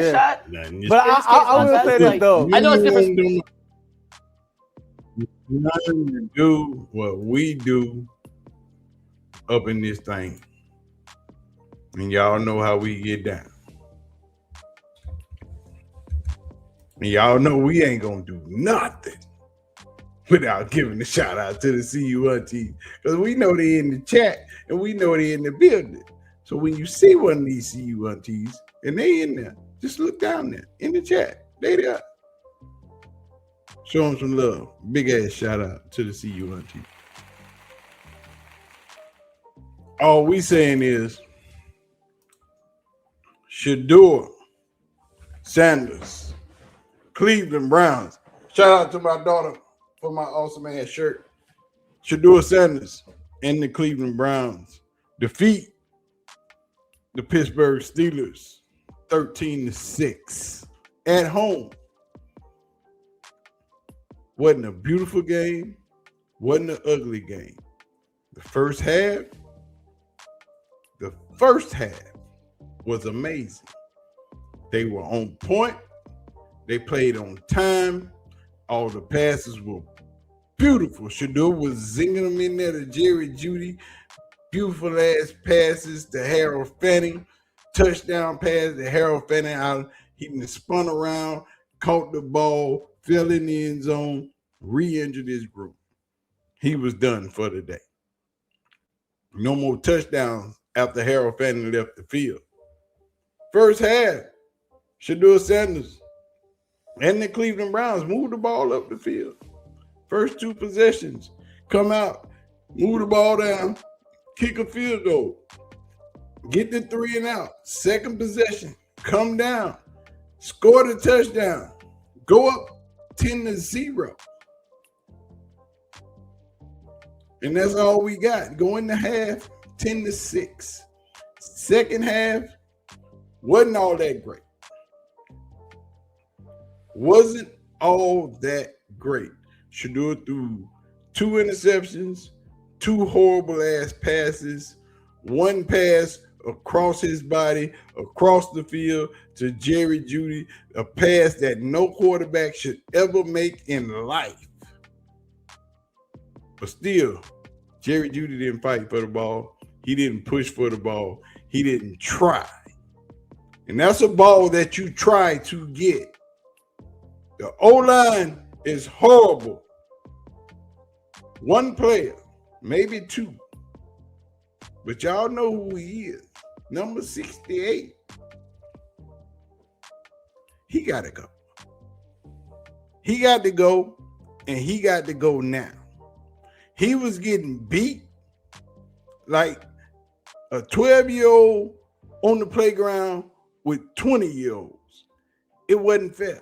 shot. Nothing. But I will say this though. I know it's different. Nothing to do what we do up in this thing. And y'all know how we get down. And y'all know we ain't gonna do nothing without giving a shout out to the CU aunties. Because we know they in the chat and we know they in the building. So when you see one of these CU aunties and they in there, just look down there in the chat. They there. Show them some love. Big ass shout out to the CU aunties. All we saying is Shedeur Sanders, Cleveland Browns. Shout out to my daughter for my awesome ass shirt. Shedeur Sanders and the Cleveland Browns defeat the Pittsburgh Steelers 13-6 at home. Wasn't a beautiful game, wasn't an ugly game. The first half was amazing. They were on point. They played on time. All the passes were beautiful. Shedeur was zinging them in there to Jerry Jeudy. Beautiful ass passes to Harold Fanning. Touchdown pass to Harold Fanning out. He spun around, caught the ball, fell in the end zone, re-injured his group. He was done for the day. No more touchdowns after Harold Fanning left the field. First half, Shedeur Sanders and the Cleveland Browns moved the ball up the field. First two possessions, come out, move the ball down, kick a field goal, get the 3 and out. Second possession, come down, score the touchdown, go up 10-0. And that's all we got. Go in the half, 10-6. Second half wasn't all that great. Wasn't all that great. Shedeur threw 2 interceptions, 2 horrible ass passes, 1 pass across his body, across the field to Jerry Jeudy, a pass that no quarterback should ever make in life. But still, Jerry Jeudy didn't fight for the ball. He didn't push for the ball. He didn't try. And that's a ball that you try to get. The O-line is horrible. 1 player, maybe 2. But y'all know who he is. Number 68. He got to go. He got to go, and he got to go now. He was getting beat like a 12-year-old on the playground with 20-year-olds. It wasn't fair.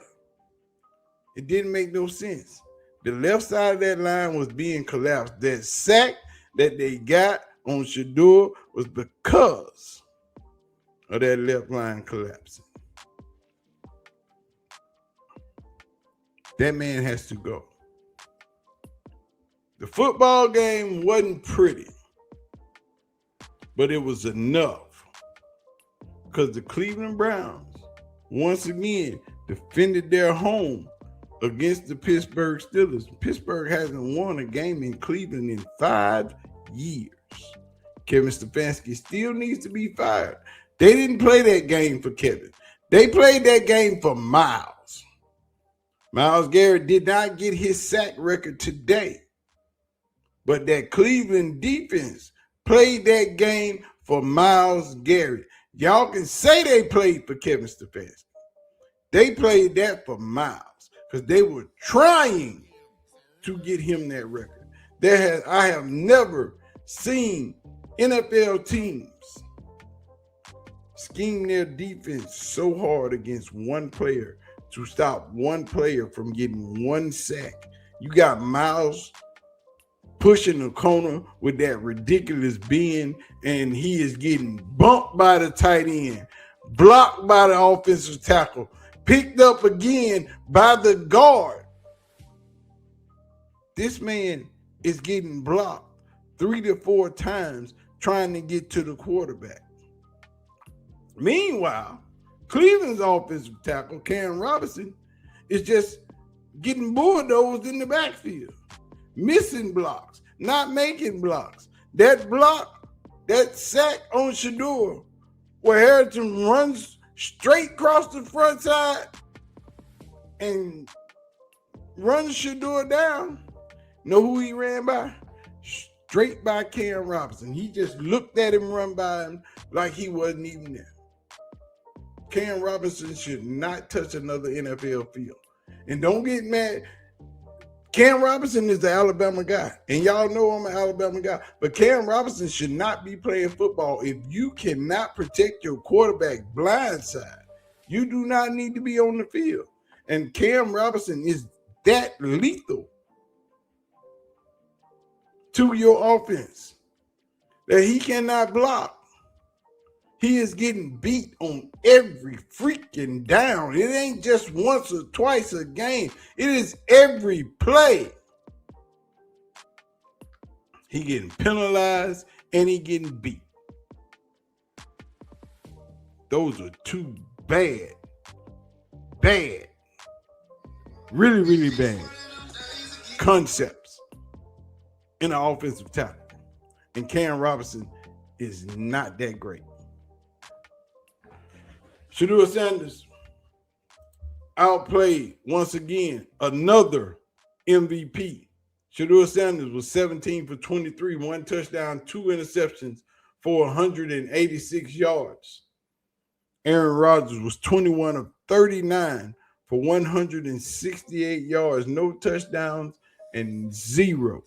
It didn't make no sense. The left side of that line was being collapsed. That sack that they got on Shedeur was because of that left line collapsing. That man has to go. The football game wasn't pretty, but it was enough because the Cleveland Browns, once again, defended their home against the Pittsburgh Steelers. Pittsburgh hasn't won a game in Cleveland in 5 years. Kevin Stefanski still needs to be fired. They didn't play that game for Kevin. They played that game for Myles. Myles Garrett did not get his sack record today. But that Cleveland defense played that game for Myles Garrett. Y'all can say they played for Kevin Stefanski. They played that for Myles because they were trying to get him that record. I have never seen NFL teams scheme their defense so hard against one player to stop one player from getting 1 sack. You got Myles pushing the corner with that ridiculous bend, and he is getting bumped by the tight end, blocked by the offensive tackle, picked up again by the guard. This man is getting blocked 3 to 4 times trying to get to the quarterback. Meanwhile, Cleveland's offensive tackle, Cam Robinson, is just getting bulldozed in the backfield, missing blocks, not making blocks. That block, that sack on Shedeur, where Harrington runs straight across the front side and runs Shedeur down. Know who he ran by? Straight by Cam Robinson. He just looked at him run by him like he wasn't even there. Cam Robinson should not touch another NFL field. And don't get mad. Cam Robinson is the Alabama guy. And y'all know I'm an Alabama guy. But Cam Robinson should not be playing football if you cannot protect your quarterback blind side. You do not need to be on the field. And Cam Robinson is that lethal to your offense that he cannot block. He is getting beat on every freaking down. It ain't just once or twice a game. It is every play. He getting penalized and he getting beat. Those are two bad, really, really bad concepts in the offensive tackle. And Cam Robinson is not that great. Shedeur Sanders outplayed once again another MVP. Shedeur Sanders was 17 for 23, 1 touchdown, 2 interceptions for 186 yards. Aaron Rodgers was 21 of 39 for 168 yards, no touchdowns, and 0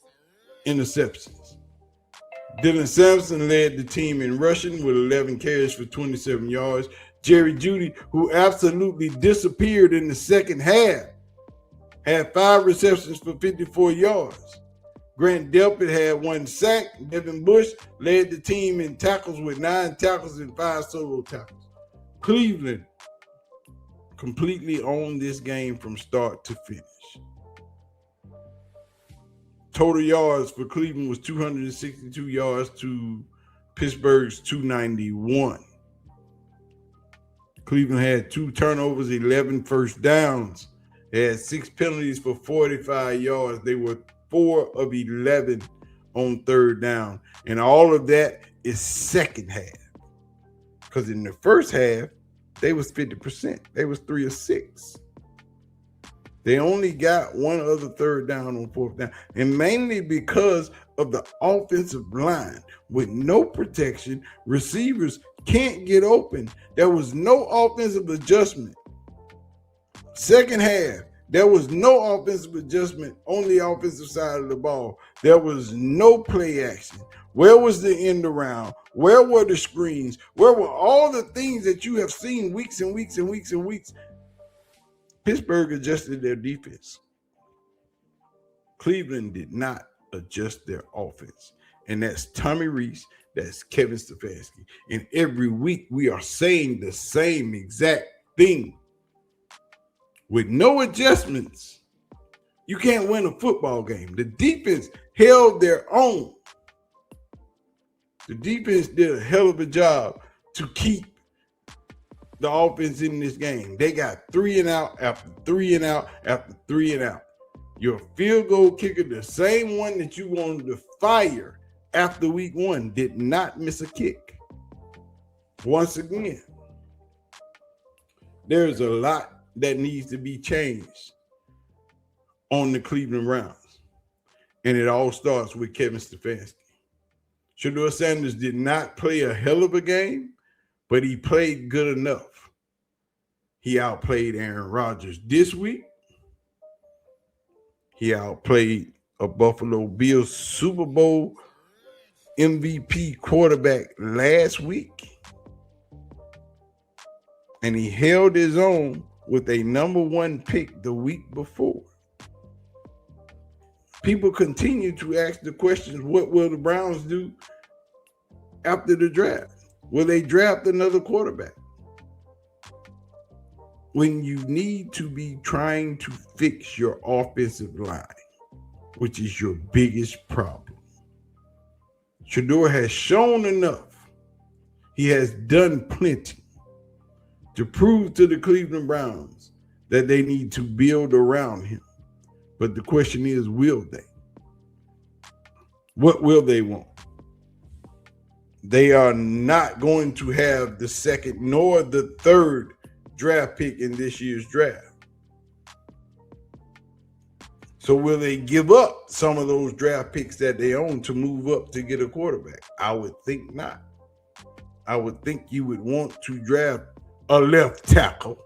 interceptions. Dylan Sampson led the team in rushing with 11 carries for 27 yards. Jerry Jeudy, who absolutely disappeared in the second half, had 5 receptions for 54 yards. Grant Delpit had 1 sack. Devin Bush led the team in tackles with 9 tackles and 5 solo tackles. Cleveland completely owned this game from start to finish. Total yards for Cleveland was 262 yards to Pittsburgh's 291. Cleveland had 2 turnovers, 11 first downs. They had 6 penalties for 45 yards. They were 4 of 11 on third down. And all of that is second half. Because in the first half, they was 50%. They was 3 of 6. They only got 1 other third down on fourth down. And mainly because of the offensive line. With no protection, receivers can't get open. There was no offensive adjustment. Second half, there was no offensive adjustment on the offensive side of the ball. There was no play action. Where was the end around? Where were the screens? Where were all the things that you have seen weeks and weeks and weeks and weeks? Pittsburgh adjusted their defense. Cleveland did not adjust their offense. And that's Tommy Rees, that's Kevin Stefanski. And every week we are saying the same exact thing. With no adjustments, you can't win a football game. The defense held their own. The defense did a hell of a job to keep the offense in this game. They got 3 and out after 3 and out after 3 and out. Your field goal kicker, the same one that you wanted to fire after week 1, did not miss a kick. Once again, there's a lot that needs to be changed on the Cleveland Browns. And it all starts with Kevin Stefanski. Shedeur Sanders did not play a hell of a game, but he played good enough. He outplayed Aaron Rodgers this week. He outplayed a Buffalo Bills Super Bowl MVP quarterback last week. And he held his own with a number 1 pick the week before. People continue to ask the questions, what will the Browns do after the draft? Will they draft another quarterback? When you need to be trying to fix your offensive line, which is your biggest problem. Shedeur has shown enough. He has done plenty. to prove to the Cleveland Browns that they need to build around him. But the question is, will they? What will they want? They are not going to have the second nor the third draft pick in this year's draft. So will they give up some of those draft picks that they own to move up to get a quarterback? I would think not. I would think you would want to draft a left tackle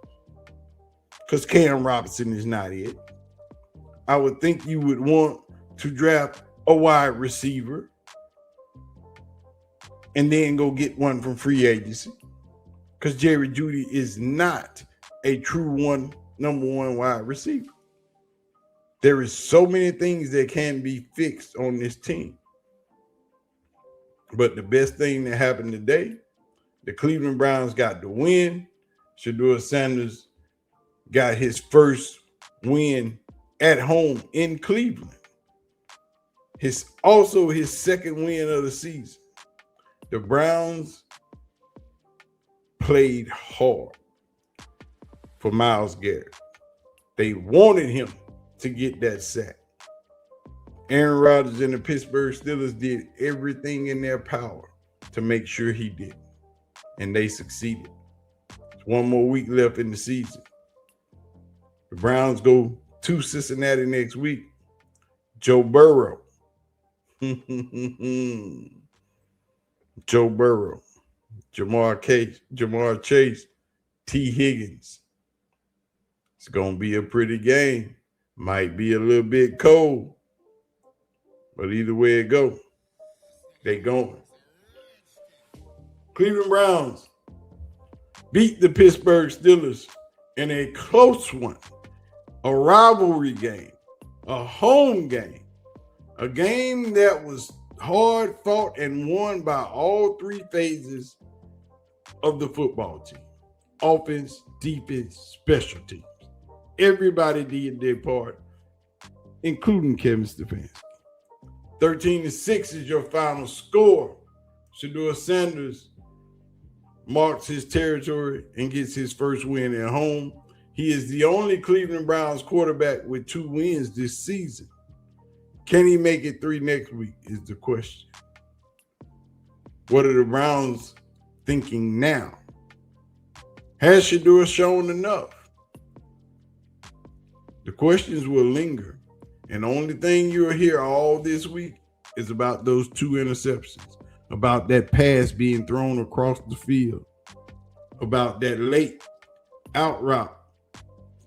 because Cam Robinson is not it. I would think you would want to draft a wide receiver and then go get one from free agency because Jerry Jeudy is not a true number one wide receiver. There is so many things that can be fixed on this team. But the best thing that happened today, the Cleveland Browns got the win. Shedeur Sanders got his first win at home in Cleveland. Also his second win of the season. The Browns played hard for Myles Garrett. They wanted him to get that sack. Aaron Rodgers and the Pittsburgh Steelers did everything in their power to make sure he did. And they succeeded. There's one more week left in the season. The Browns go to Cincinnati next week. Joe Burrow. Joe Burrow. Jamar Chase. T. Higgins. It's going to be a pretty game. Might be a little bit cold. But either way it go, they going. Cleveland Browns beat the Pittsburgh Steelers in a close one, a rivalry game, a home game, a game that was hard fought and won by all three phases of the football team: offense, defense, special teams. Everybody did their part, including Kevin Stefanski. 13-6 is your final score. Shedeur Sanders marks his territory and gets his first win at home. He is the only Cleveland Browns quarterback with 2 wins this season. Can he make it 3 next week is the question. What are the Browns thinking now? Has Shedeur shown enough? The questions will linger. And the only thing you'll hear all this week is about those 2 interceptions, about that pass being thrown across the field, about that late out route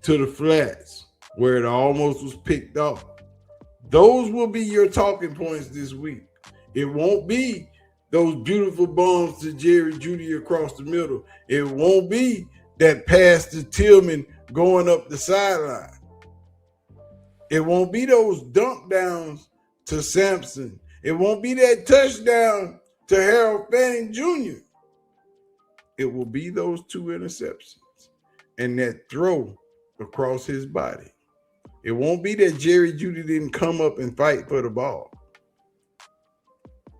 to the flats where it almost was picked off. Those will be your talking points this week. It won't be those beautiful bombs to Jerry Jeudy across the middle. It won't be that pass to Tillman going up the sideline. It won't be those dunk downs to Sampson. It won't be that touchdown to Harold Fanning Jr. It will be those 2 interceptions and that throw across his body. It won't be that Jerry Jeudy didn't come up and fight for the ball.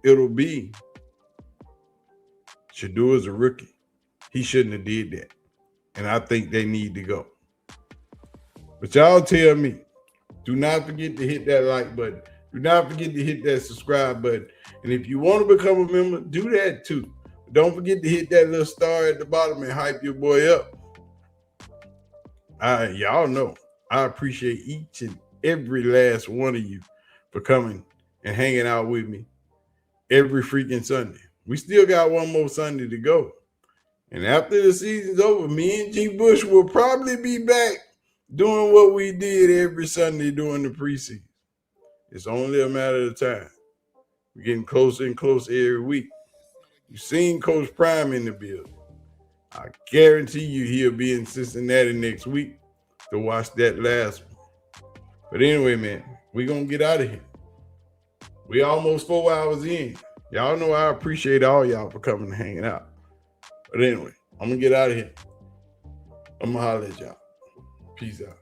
It'll be Shedeur's a rookie. He shouldn't have did that. And I think they need to go. But y'all tell me. Do not forget to hit that like button. Do not forget to hit that subscribe button. And if you want to become a member, do that too. But don't forget to hit that little star at the bottom and hype your boy up. Y'all know I appreciate each and every last one of you for coming and hanging out with me every freaking Sunday. We still got one more Sunday to go. And after the season's over, me and G. Bush will probably be back doing what we did every Sunday during the preseason. It's only a matter of time. We're getting closer and closer every week. You've seen Coach Prime in the building. I guarantee you he'll be in Cincinnati next week to watch that last one. But anyway, man, we're going to get out of here. We almost 4 hours in. Y'all know I appreciate all y'all for coming and hanging out. But anyway, I'm going to get out of here. I'm going to holler at y'all. Peace out.